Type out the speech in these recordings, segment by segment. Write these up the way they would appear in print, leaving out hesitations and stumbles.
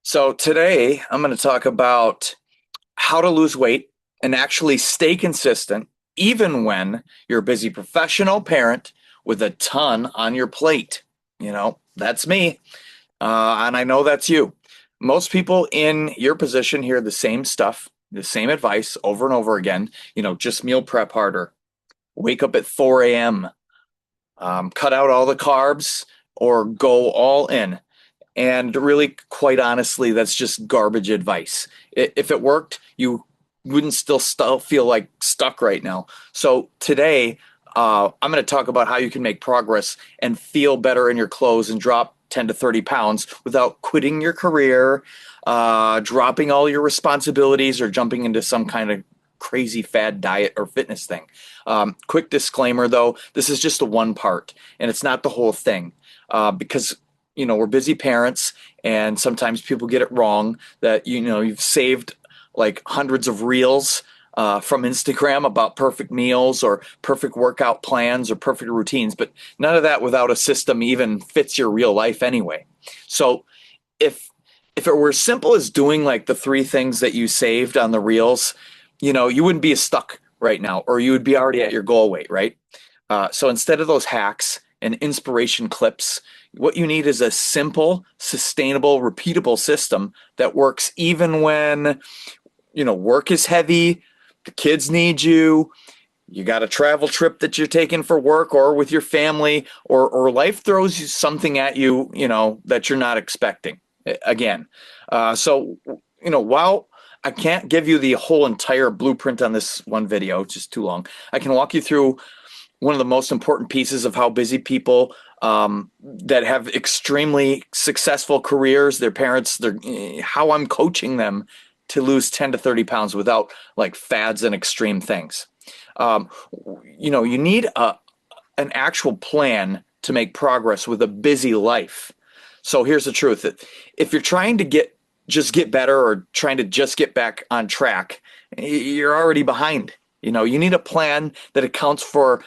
So today I'm going to talk about how to lose weight and actually stay consistent, even when you're a busy professional parent with a ton on your plate. That's me. And I know that's you. Most people in your position hear the same stuff, the same advice over and over again. Just meal prep harder, wake up at 4 a.m., cut out all the carbs, or go all in. And really, quite honestly, that's just garbage advice. If it worked, you wouldn't still feel like stuck right now. So today, I'm going to talk about how you can make progress and feel better in your clothes and drop 10 to 30 pounds without quitting your career, dropping all your responsibilities, or jumping into some kind of crazy fad diet or fitness thing. Quick disclaimer though, this is just the one part and it's not the whole thing. Because we're busy parents and sometimes people get it wrong that you've saved like hundreds of reels from Instagram about perfect meals or perfect workout plans or perfect routines, but none of that without a system even fits your real life anyway. So if it were as simple as doing like the three things that you saved on the reels, you wouldn't be as stuck right now, or you would be already at your goal weight, right? So instead of those hacks and inspiration clips, what you need is a simple, sustainable, repeatable system that works even when, work is heavy, the kids need you, you got a travel trip that you're taking for work or with your family, or life throws you something at you, that you're not expecting. Again, so while I can't give you the whole entire blueprint on this one video, it's just too long. I can walk you through one of the most important pieces of how busy people that have extremely successful careers, their parents, how I'm coaching them to lose 10 to 30 pounds without like fads and extreme things. Um, you need an actual plan to make progress with a busy life. So here's the truth. If you're trying to just get better or trying to just get back on track, you're already behind. You need a plan that accounts for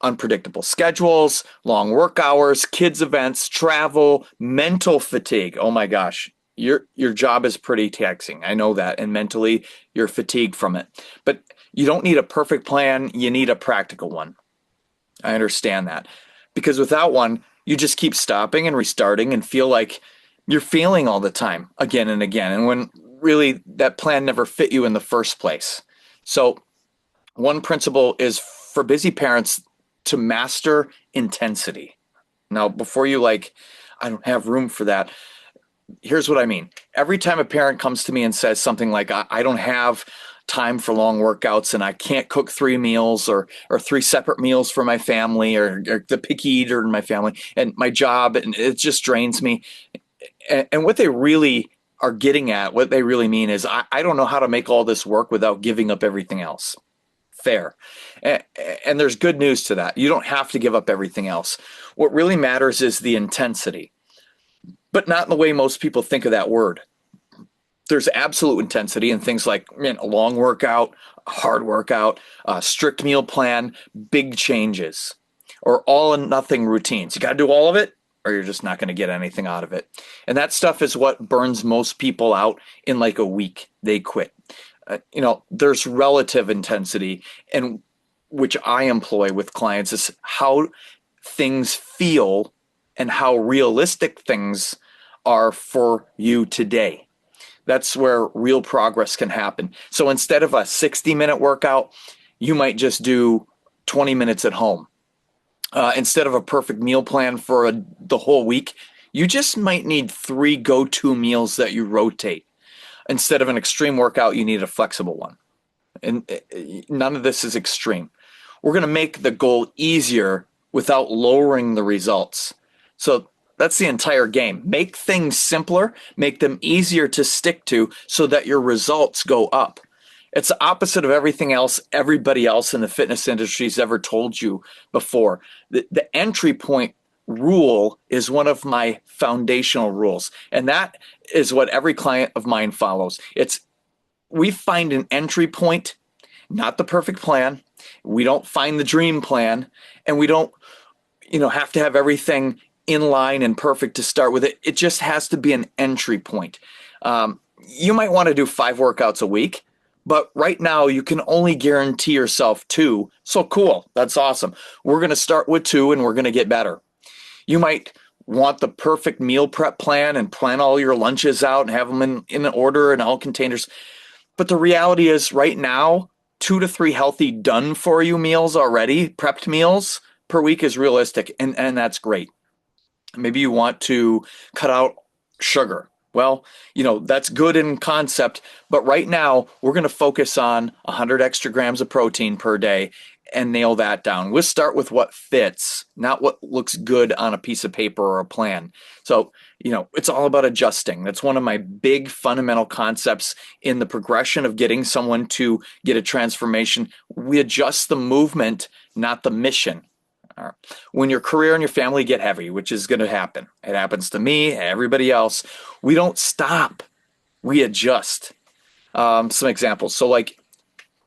unpredictable schedules, long work hours, kids events, travel, mental fatigue. Oh my gosh. Your job is pretty taxing. I know that. And mentally you're fatigued from it. But you don't need a perfect plan, you need a practical one. I understand that. Because without one, you just keep stopping and restarting and feel like you're failing all the time, again and again. And when really that plan never fit you in the first place. So, one principle is for busy parents to master intensity. Now, before you I don't have room for that, here's what I mean. Every time a parent comes to me and says something like, I don't have time for long workouts and I can't cook three meals or three separate meals for my family or the picky eater in my family and my job, and it just drains me. And what they really are getting at, what they really mean is, I don't know how to make all this work without giving up everything else. Fair. And there's good news to that. You don't have to give up everything else. What really matters is the intensity, but not in the way most people think of that word. There's absolute intensity in things like a long workout, a hard workout, a strict meal plan, big changes, or all and nothing routines. You got to do all of it, or you're just not going to get anything out of it. And that stuff is what burns most people out in like a week. They quit. There's relative intensity, and which I employ with clients is how things feel and how realistic things are for you today. That's where real progress can happen. So instead of a 60-minute workout, you might just do 20 minutes at home. Instead of a perfect meal plan for the whole week, you just might need three go-to meals that you rotate. Instead of an extreme workout, you need a flexible one. And none of this is extreme. We're going to make the goal easier without lowering the results. So that's the entire game. Make things simpler, make them easier to stick to so that your results go up. It's the opposite of everything else everybody else in the fitness industry has ever told you before. The entry point rule is one of my foundational rules, and that is what every client of mine follows. We find an entry point, not the perfect plan. We don't find the dream plan, and we don't have to have everything in line and perfect to start with. It just has to be an entry point. You might want to do 5 workouts a week, but right now you can only guarantee yourself 2. So cool. That's awesome. We're going to start with 2 and we're going to get better. You might want the perfect meal prep plan and plan all your lunches out and have them in order and all containers. But the reality is right now, 2 to 3 healthy done for you meals already, prepped meals per week is realistic. And that's great. Maybe you want to cut out sugar. Well, that's good in concept, but right now we're going to focus on 100 extra grams of protein per day and nail that down. We'll start with what fits, not what looks good on a piece of paper or a plan. So, it's all about adjusting. That's one of my big fundamental concepts in the progression of getting someone to get a transformation. We adjust the movement, not the mission. When your career and your family get heavy, which is going to happen, it happens to me, everybody else, we don't stop. We adjust. Some examples. So like,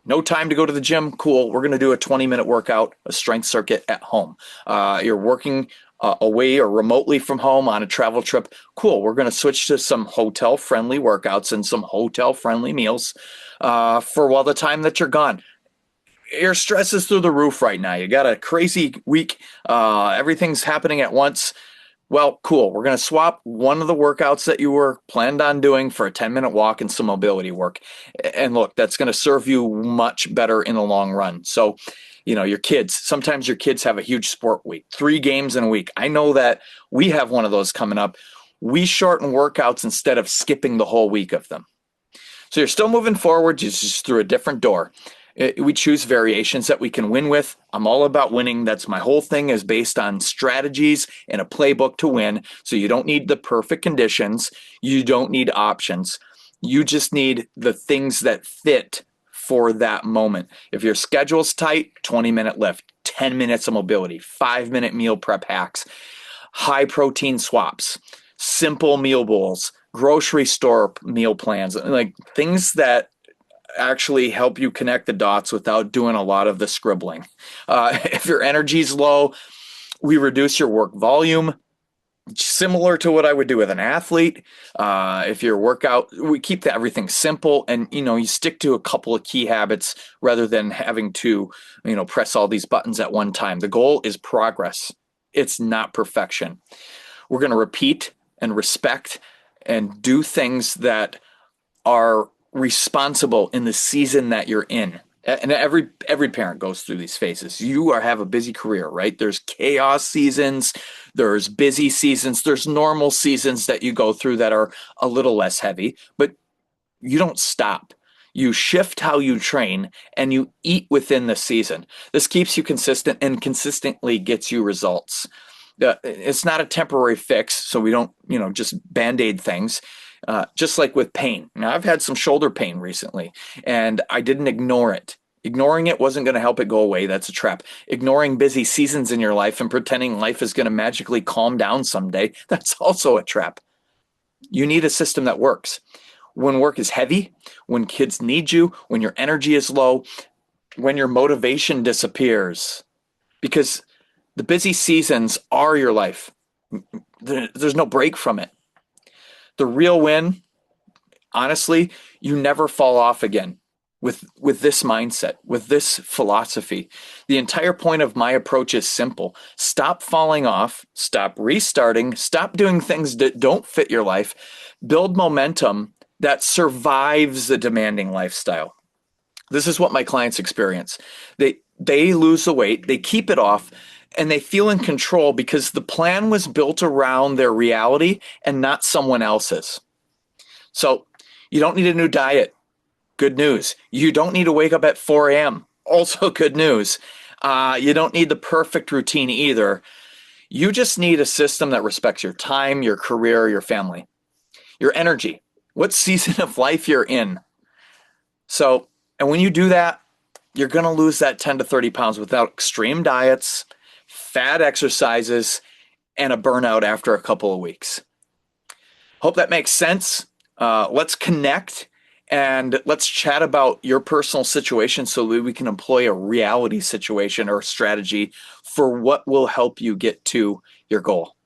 no time to go to the gym. Cool. We're going to do a 20-minute workout, a strength circuit at home. You're working away or remotely from home on a travel trip. Cool. We're going to switch to some hotel-friendly workouts and some hotel-friendly meals for the time that you're gone. Your stress is through the roof right now. You got a crazy week. Everything's happening at once. Well, cool. We're going to swap one of the workouts that you were planned on doing for a 10-minute walk and some mobility work. And look, that's going to serve you much better in the long run. So, your kids, sometimes your kids have a huge sport week, 3 games in a week. I know that we have one of those coming up. We shorten workouts instead of skipping the whole week of them. So you're still moving forward, just through a different door. We choose variations that we can win with. I'm all about winning. That's my whole thing, is based on strategies and a playbook to win. So you don't need the perfect conditions. You don't need options. You just need the things that fit for that moment. If your schedule's tight, 20-minute lift, 10 minutes of mobility, 5-minute meal prep hacks, high protein swaps, simple meal bowls, grocery store meal plans, like things that actually help you connect the dots without doing a lot of the scribbling. If your energy's low, we reduce your work volume, similar to what I would do with an athlete. If your workout, we keep everything simple, and you stick to a couple of key habits rather than having to press all these buttons at one time. The goal is progress. It's not perfection. We're going to repeat and respect and do things that are responsible in the season that you're in. And every parent goes through these phases. You have a busy career, right? There's chaos seasons, there's busy seasons, there's normal seasons that you go through that are a little less heavy, but you don't stop. You shift how you train and you eat within the season. This keeps you consistent and consistently gets you results. It's not a temporary fix, so we don't, just Band-Aid things. Just like with pain. Now, I've had some shoulder pain recently, and I didn't ignore it. Ignoring it wasn't going to help it go away. That's a trap. Ignoring busy seasons in your life and pretending life is going to magically calm down someday, that's also a trap. You need a system that works. When work is heavy, when kids need you, when your energy is low, when your motivation disappears, because the busy seasons are your life. There's no break from it. The real win, honestly, you never fall off again with this mindset, with this philosophy. The entire point of my approach is simple. Stop falling off, stop restarting, stop doing things that don't fit your life, build momentum that survives the demanding lifestyle. This is what my clients experience. They lose the weight, they keep it off, and they feel in control because the plan was built around their reality and not someone else's. So you don't need a new diet. Good news. You don't need to wake up at 4 a.m. Also good news. You don't need the perfect routine either. You just need a system that respects your time, your career, your family, your energy, what season of life you're in. So, and when you do that, you're going to lose that 10 to 30 pounds without extreme diets, fad exercises, and a burnout after a couple of weeks. Hope that makes sense. Let's connect and let's chat about your personal situation so that we can employ a reality situation or strategy for what will help you get to your goal.